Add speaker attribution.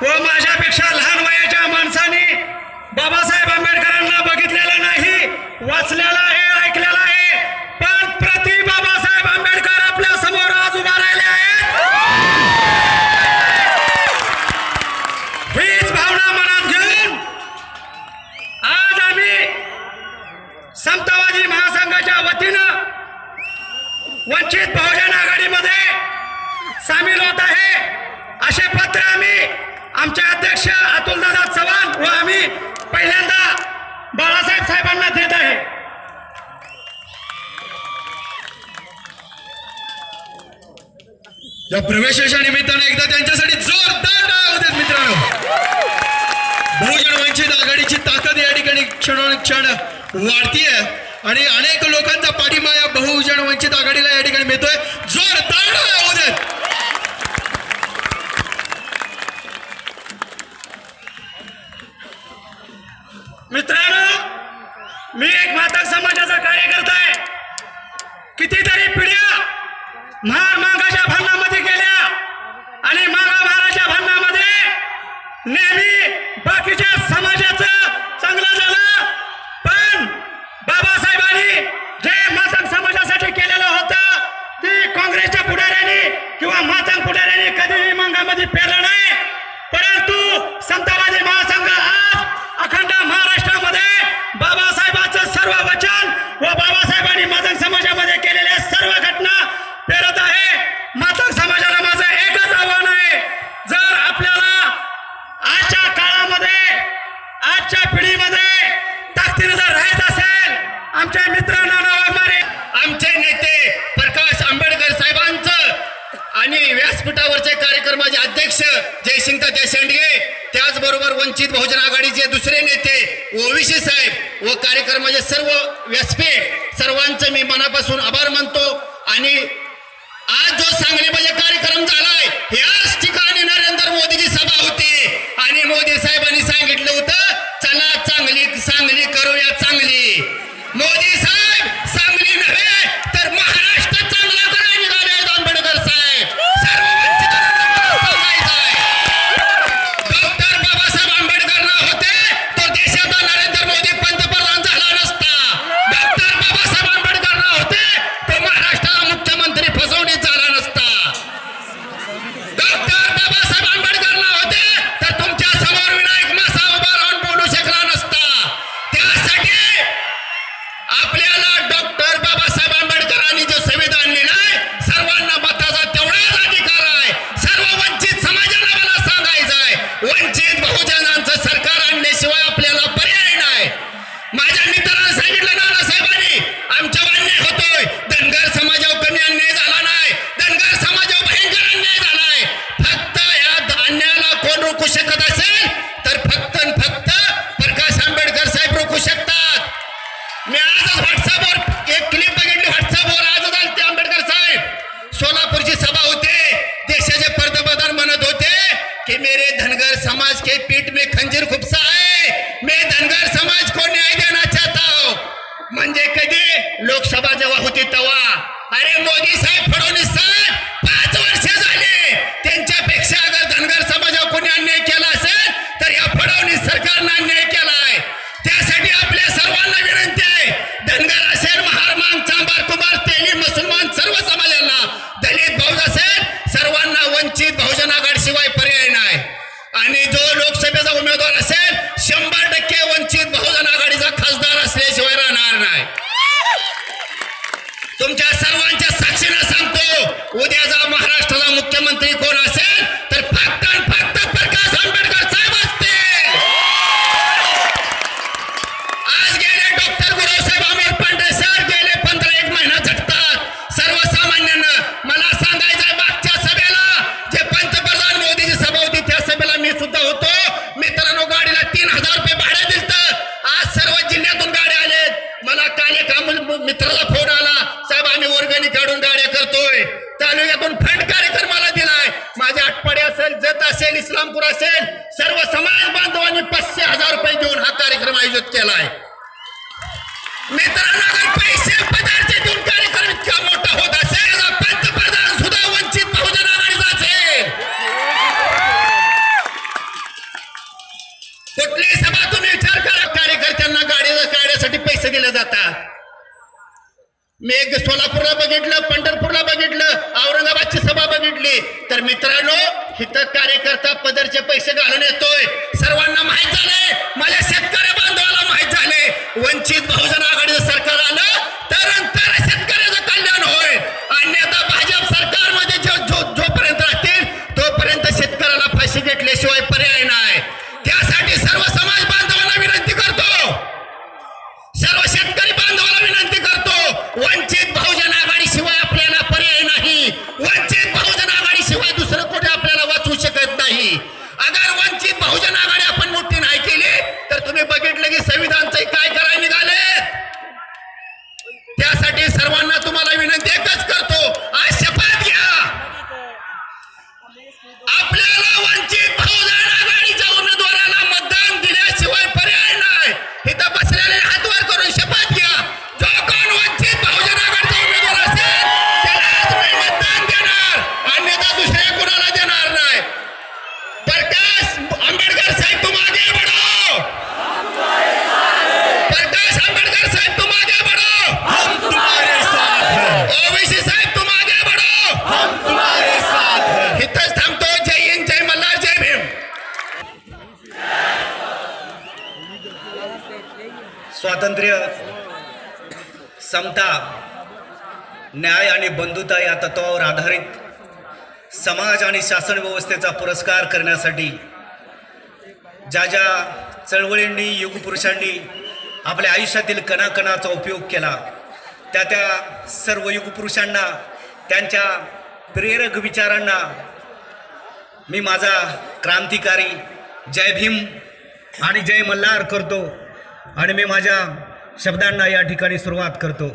Speaker 1: व माझ्यापेक्षा लहान वयाच्या माणसाने बाबासाहेब आंबेडकरांना बघितलेलं नाही, वाचलेलं आहे, ऐकलेलं आहे, पण प्रति बाबासाहेब आंबेडकर आपल्या समोर आज उभा राहिले आहेत। हीच भावना मनात घेऊन आज आम्ही समतावादी महासंघाच्या वतीनं वंचित बहुजन आघाडीमध्ये सामील होत आहे असे पत्र आम्ही आमचे अध्यक्ष अतुलदादा चव्हाण व आम्ही पहिल्यांदा बाळासाहेब साहेबांना देत आहे।
Speaker 2: या प्रवेशाच्या निमित्ताने एकदा त्यांच्यासाठी जोरदार टाळ्या होतात मित्रांनो। बहुजन वंचित आघाडीची ताकद या ठिकाणी क्षणोक्षण वाढतीये आणि अनेक लोकांचा पाठिंबा या बहुजन वंचित आघाडीला या ठिकाणी मिळतोय। जोरदार टाळ्या होतात।
Speaker 1: मित्रांनो, मी एक मातक समाजाचा कार्यकर्ता आहे। कितीतरी पिढ्या महार मागाच्या भांडणामध्ये गेल्या आणि महाराच्या भांडणामध्ये नेहमी बाकीच्या समाजाचं चांगलं झालं, पण बाबासाहेबांनी जे मातंग समाजासाठी केलेलं होतं ते काँग्रेसच्या पुढाऱ्यांनी किंवा मातंग पुढाऱ्यांनी कधीही मागामध्ये पेरलं नाही। परंतु समतावादी महासंघ आज अखंड महाराष्ट्रामध्ये बाबासाहेबांचं सर्व वचन व बाबासाहेबांनी मातंग समाजामध्ये केलेल्या सर्व घटना पेरत आहे। मातंग समाजाला माझं एकच आव्हान आहे, जर आपल्याला आजच्या काळामध्ये आजच्या पिढीमध्ये ताकदीने जर राहायचं असेल, आमच्या मित्रांना वागणारे
Speaker 2: आमचे नेते प्रकाश आंबेडकर साहेबांचं आणि व्यासपीठावरचे कार्यक्रमाचे अध्यक्ष जयसिंग तात्या शेंडगे, त्याचबरोबर वंचित बहुजन आघाडीचे दुसरे नेते ओवीसी साहेब व कार्यक्रमाचे सर्व व्यासपीठ सर्वांचे मी मनापासून आभार मानतो। आणि आज जो सांगलीमध्ये कार्यक्रम झालाय याच ठिकाणी नरेंद्र मोदीची सभा होती आणि मोदी साहेबांनी सांगितलं होतं चला सांगली करूया चांगली। मोदी साहेब सांगली नव्हे तर महाराष्ट्र चांगला करायला निघाले आहेत आंबेडकर साहेब। सर्व वंचितांना सांगायचं आहे, डॉक्टर बाबासाहेब आंबेडकर ना होते तो देशाचा नरेंद्र मोदी पंतप्रधान झाला नसता। डॉक्टर बाबासाहेब आंबेडकर ना होते तो महाराष्ट्राला मुख्यमंत्री फसवणीत झाला नसता। डॉक्टर बाबासाहेब आंबेडकर ना होते तर तुमच्या समोर विनायक मासा उभा राहून बोलू शकला नसता। त्यासाठी आपल्याला डॉक्टर बाबासाहेब आंबेडकरांनी जो संविधान लिहिलंय सर्वांना मताचा तेवढाच अधिकार आहे। सर्व वंचित समाजाला मला सांगायचं आहे, वंचित बहुजनांचं सरकार आणल्याशिवाय आपल्याला पर्याय नाही। माझ्या मित्रांनी सांगितलं नानासाहेबांनी आमच्यावर अन्याय होतोय, धनगर समाजावर कमी अन्याय झाला नाही, धनगर समाजावर भयंकर अन्याय झालाय। फक्त या अन्यायाला कोण रोखू शकत असेल तर फक्त प्रकाश आंबेडकर साहेब रोखू शकतात। मी आजच व्हॉट्सअपवर एक क्लिप बघितली, व्हॉट्सअपवर आजच आलते आंबेडकर साहेब सोलापूरची सभा होते, देशाचे पंतप्रधान म्हणत होते कि मेरे धनगर समाज के पीठ में खंजीर खुपसा है, मैं धनगर समाज को न्याय देना चाहता हूं। म्हणजे कधी लोकसभा जेव्हा होती तेव्हा अरे मोदी साहेब फडणवीस साहेब 5 वर्ष झाले, त्यांच्यापेक्षा अगर धनगर समाजावर कोणी अन्याय केला असेल तर या फडणवीस सरकारनं अन्याय केला आहे। त्यासाठी आपल्या सर्वांना विनंती आहे, धनगर असेल, महार मांग चांभार कुमार तेली मुसलमान सर्व समाजांना, दलित बहुजन असेल सर्वांना वंचित बहुजन आघाडी शिवाय पर्याय नाही। आणि जो लोकसभेचा उमेदवार असेल 100% वंचित बहुजन आघाडीचा खासदार असल्याशिवाय राहणार नाही। तुमच्या सर्वांच्या साक्षीने सांगतो, उद्याचा महाराष्ट्राचा मुख्यमंत्री कोण असेल तर फक्त प्रकाश आंबेडकर साहेब असतील। आज गेले डॉक्टर गुरुसाहेब अमोल पांढरे सर गेले 15-1 महिना झटतात सर्वसामान्यांना। मला सांगायचंय मागच्या सभेला जे पंतप्रधान मोदीची सभा होती त्या सभेला मी सुद्धा होतो। मित्रांनो गाडीला 3000 रुपये भाडे दिलतं, आज सर्व जिल्ह्यातून गाड्या आलेत। मला काल एका मित्राला फोन आला, साहेब आम्ही वर्गणी काढून गाड्या करतोय, तालुक्यातून फंड कार्यक्रमाला दिलाय। माझ्या आटपाडी असेल, जत असेल, इस्लामपूर असेल सर्व समाज बांधवांनी 500,000 रुपये देऊन हा कार्यक्रम आयोजित केलाय। मित्रांनो अगर पैसे पदार्थ देऊन कार्यक्रम इतका मोठा होत असेल तर पंतप्रधान सुद्धा वंचित बहुजन आघाडीचा असेल। कुठलीही सभा तुम्ही विचार करा, कार्यकर्त्यांना गाड्यासाठी पैसे दिले जातात. मी एक सोलापूरला बघितलं, पंढरपूरला बघितलं, औरंगाबादची सभा बघितली. तर मित्रांनो, इथं कार्यकर्ता पदरचे पैसे घालून येतोय. सर्वांना माहित झालंय, माझ्या शेतकरी बांधवाला माहित झालंय, वंचित बहुजन आघाडीचं सरकार आलं तर शेतकऱ्याचं कल्याण होईल. अन्यथा भाजप सरकारमध्ये जोपर्यंत राहतील तोपर्यंत शेतकऱ्याला फाशी घेतल्याशिवाय पर्याय नाही. त्यासाठी सर्व समाज बांधवांना विनंती करतो, सर्व शेतकरी बांधवांना विनंती करतो, वंचित बहुजन आघाडी शिवाय आपल्याला पर्याय नाही. वंचित बहुजन आघाडी शिवाय दुसरं कोणी आपल्याला वाचवू शकत नाही. अगर वंचित बहुजन आघाडी आपण मोठी नाही केली तर तुम्ही बघितलं की संविधानचं काय करायला निघाले. त्यासाठी सर्वांना तुम्हाला विनंती एकच करतो, आज शपथ घ्या, आपल्याला वंचित बहुजन आघाडीच्या उमेदवाराला मतदान दिल्याशिवाय पर्याय नाही. इथं बसलेले हात वर करून शपथ घ्या, जो कोण वंचित बहुजन आघाडीचा उमेदवार असेल त्यालाच मी मतदान देणार, अन्यथा दुसऱ्या कुणाला देणार नाही. प्रकाश आंबेडकर साहेब तुम आगे बढ़ो, प्रकाश आंबेडकर साहेब तुम आगे बढ़ो,
Speaker 1: हम तुम्हारे साथ हैं,
Speaker 2: ओबीसी साहेब तुम आगे बढ़ो,
Speaker 1: हम तुम्हारे साथ हैं.
Speaker 2: इथंच थांबतो. जय हिंद, जय मल्हार, जय भीम.
Speaker 1: स्वातंत्र्य, समता, न्याय आणि बंधुता या तत्वावर आधारित समाज आणि शासन व्यवस्थेचा पुरस्कार करण्यासाठी ज्या ज्या चळवळींनी युगपुरुषांनी आपल्या आयुष्यातील कणाकणाचा उपयोग केला त्या सर्व युगपुरुषांना, त्यांच्या प्रेरक विचारांना मी माझा क्रांतिकारी जय भीम आणि जय मल्हार करतो आणि मी माझ्या शब्दांना या ठिकाणी सुरुवात करतो.